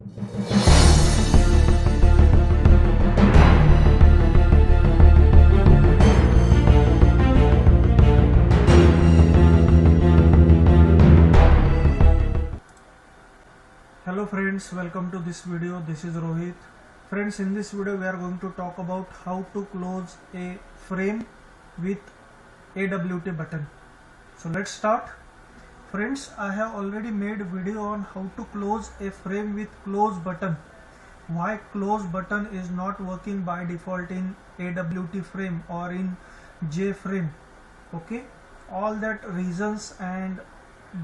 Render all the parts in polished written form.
Hello friends, welcome to this video. This is Rohit. Friends, in this video we are going to talk about how to close a frame with AWT button. So let's start. Friends, I have already made a video on how to close a frame with close button. Why close button is not working by default in AWT frame or in JFrame. Okay, all that reasons and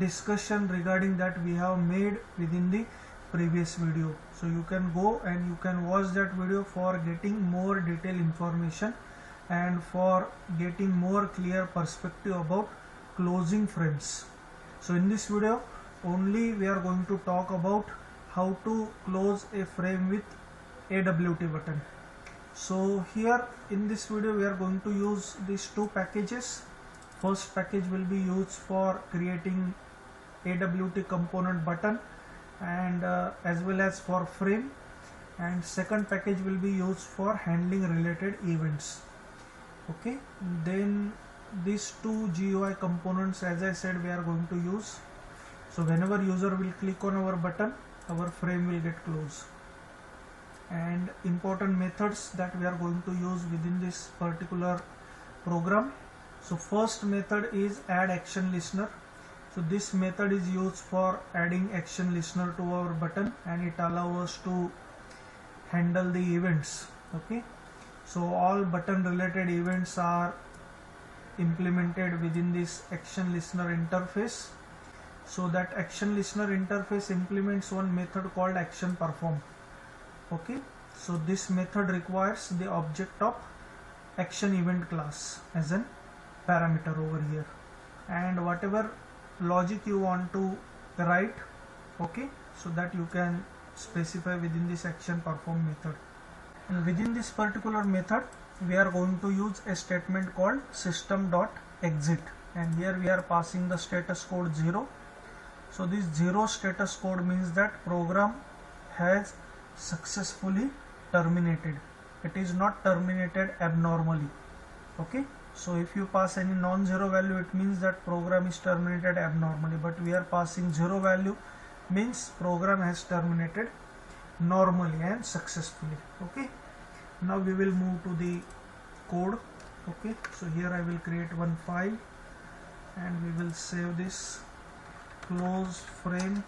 discussion regarding that we have made within the previous video, so you can go and you can watch that video for getting more detailed information and for getting more clear perspective about closing frames. So in this video only we are going to talk about how to close a frame with AWT button. So here in this video we are going to use these two packages. First package will be used for creating AWT component button and as well as for frame, and second package will be used for handling related events. Okay, then these two GUI components, as I said, we are going to use. So whenever user will click on our button, our frame will get closed. And important methods that we are going to use within this particular program. So first method is add action listener. So this method is used for adding action listener to our button, and it allows us to handle the events. Okay, so all button related events are implemented within this action listener interface. So that action listener interface implements one method called action perform. Okay, so this method requires the object of action event class as an parameter over here, and whatever logic you want to write, okay, so that you can specify within this action perform method. And within this particular method we are going to use a statement called system.exit, and here we are passing the status code 0. So this 0 status code means that program has successfully terminated. It is not terminated abnormally. Okay, so if you pass any non-zero value, it means that program is terminated abnormally, but we are passing 0 value means program has terminated normally and successfully. Okay, now we will move to the code. Okay, so here I will create one file and we will save this close frame.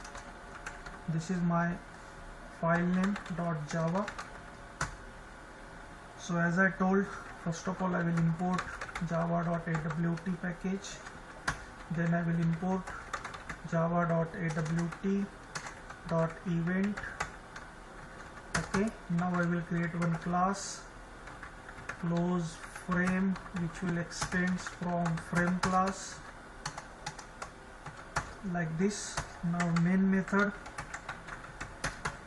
This is my file name .java. So as I told, first of all I will import java.awt package, then I will import java.awt.event. okay, now I will create one class close frame which will extend from frame class like this. Now main method,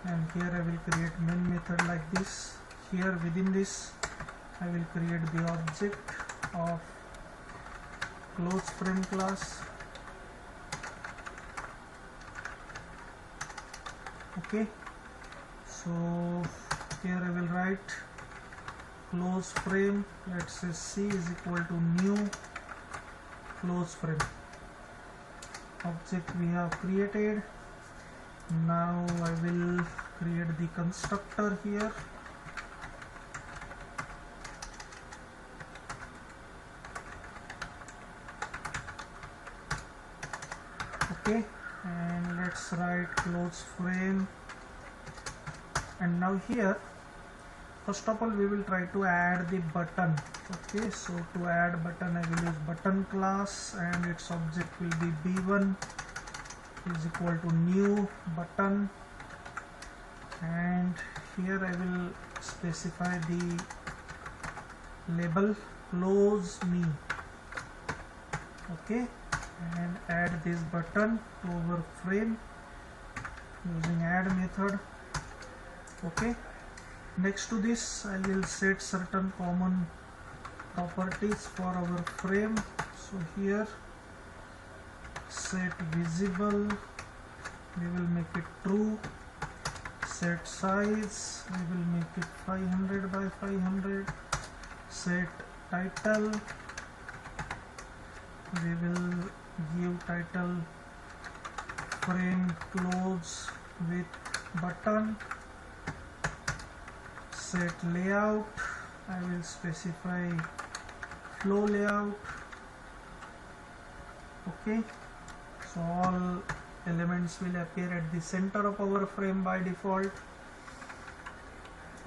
and here I will create main method like this. Here within this I will create the object of close frame class. Okay, so here I will write close frame, let's say C is equal to new close frame. Object we have created. Now I will create the constructor here. Okay, and let's write close frame. And now here first of all we will try to add the button. Okay, so to add button I will use button class, and its object will be b1 is equal to new button, and here I will specify the label close me. Okay, and add this button to our frame using add method. Okay, next to this I will set certain common properties for our frame. So here set visible, we will make it true. Set size, we will make it 500 by 500. Set title, we will give title frame close with button. Set layout, I will specify flow layout. Okay, so all elements will appear at the center of our frame by default.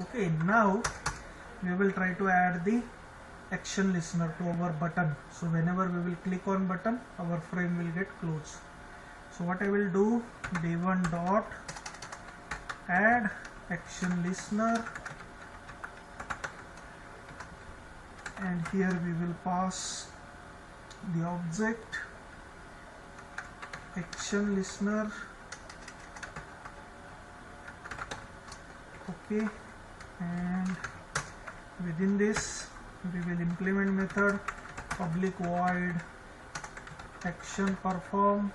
Okay, now we will try to add the action listener to our button. So whenever we will click on button, our frame will get closed. So what I will do, d1 dot add action listener, and here we will pass the object action listener. Okay, and within this we will implement method public void action perform,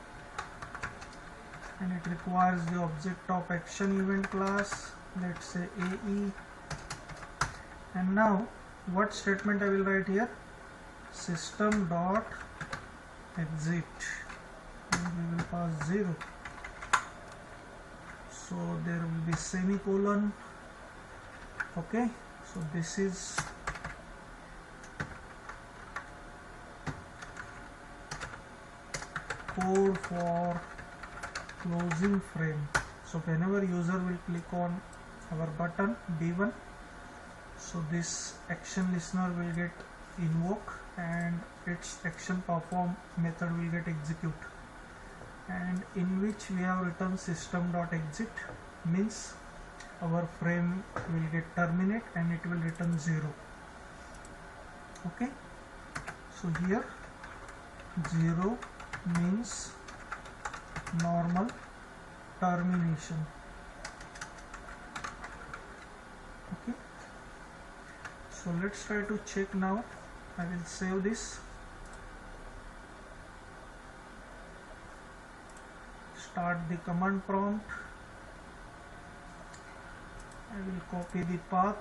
and it requires the object of action event class, let's say AE. And now what statement I will write here, system dot exit, and we will pass 0. So there will be semicolon. Okay, so this is code for closing frame. So whenever user will click on our button d1, so this action listener will get invoked and its action perform method will get execute, and in which we have written system.exit, means our frame will get terminate and it will return 0. Okay, so here 0 means normal termination. Okay, so let's try to check now. I will save this, start the command prompt. I will copy the path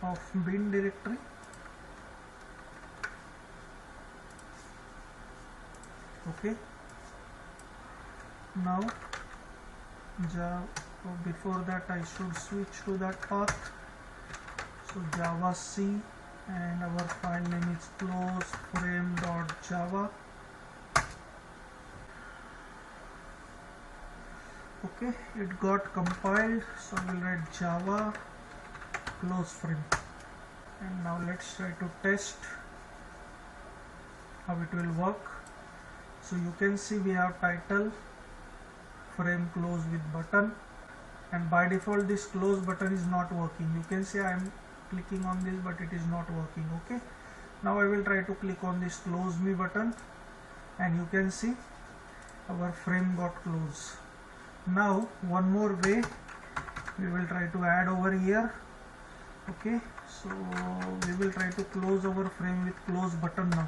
of bin directory. Okay, now before that I should switch to that path. So java c, and our file name is close frame.java. Okay, it got compiled, so I will write java close frame, and now let's try to test how it will work. So you can see we have title frame close with button, and by default this close button is not working. You can see I am clicking on this but it is not working. Okay, now I will try to click on this close me button, and you can see our frame got closed. Now one more way we will try to add over here. Okay, so we will try to close our frame with close button now.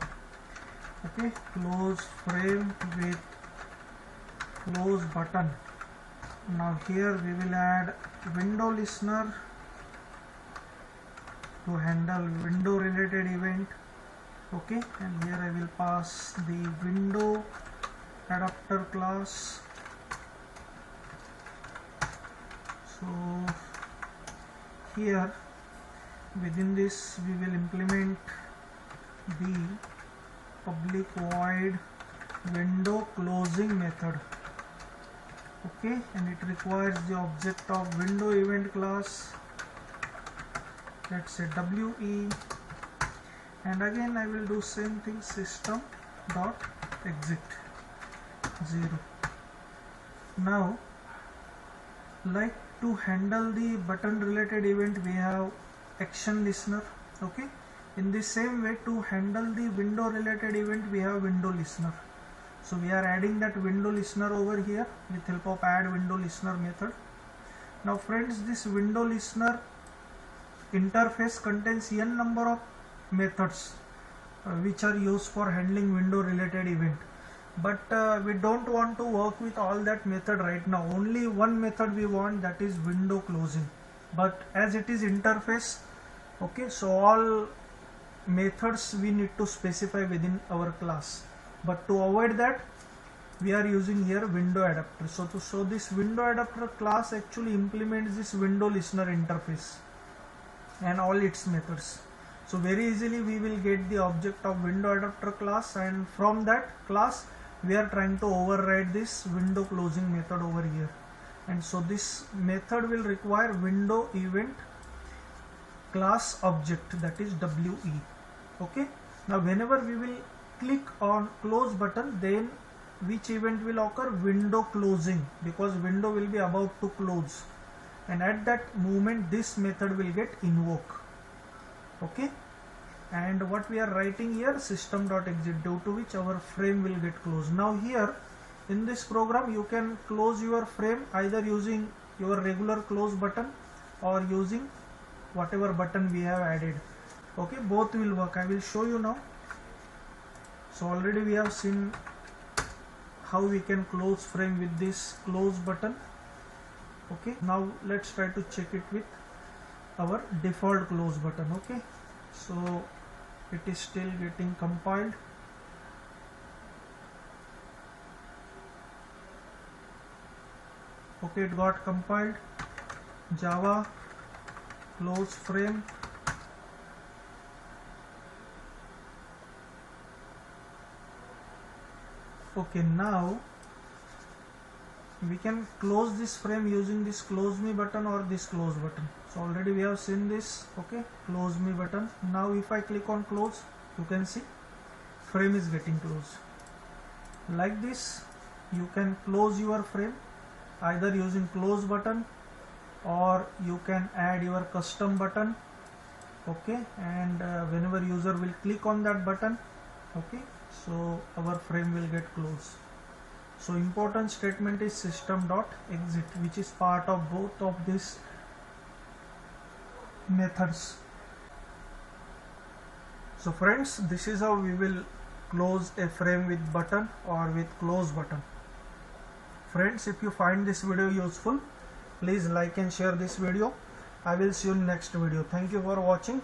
Okay, close frame with close button. Now here we will add window listener to handle window related event. Okay, and here I will pass the window adapter class. So here within this we will implement the public void window closing method. Okay, and it requires the object of window event class, let's say WE, and again I will do same thing, system dot exit 0. Now like to handle the button related event we have action listener. Okay, in the same way to handle the window related event we have window listener. So we are adding that window listener over here with help of add window listener method. Now friends, this window listener interface contains n number of methods which are used for handling window related event. but we don't want to work with all that method right now. Only one method we want, that is window closing. But as it is interface, okay, so all methods we need to specify within our class. But to avoid that, we are using here window adapter. So this window adapter class actually implements this window listener interface and all its methods. So very easily we will get the object of window adapter class, and from that class we are trying to override this window closing method over here. And so this method will require window event class object, that is WE. Okay, now whenever we will click on close button, then which event will occur? Window closing, because window will be about to close, and at that moment this method will get invoked. Okay, and what we are writing here, system.exit, due to which our frame will get closed. Now here in this program you can close your frame either using your regular close button or using whatever button we have added. Okay, both will work. I will show you now. So already we have seen how we can close frame with this close button. Okay, now let's try to check it with our default close button. Okay, so it is still getting compiled. Okay, it got compiled. Java close frame. Okay, now we can close this frame using this close me button or this close button. So already we have seen this. Okay, close me button. Now if I click on close, you can see frame is getting closed. Like this you can close your frame either using close button, or you can add your custom button. Okay, and whenever user will click on that button, okay, so our frame will get closed. So important statement is system.exit, which is part of both of these methods. So friends, this is how we will close a frame with button or with close button. Friends, if you find this video useful, please like and share this video. I will see you in next video. Thank you for watching.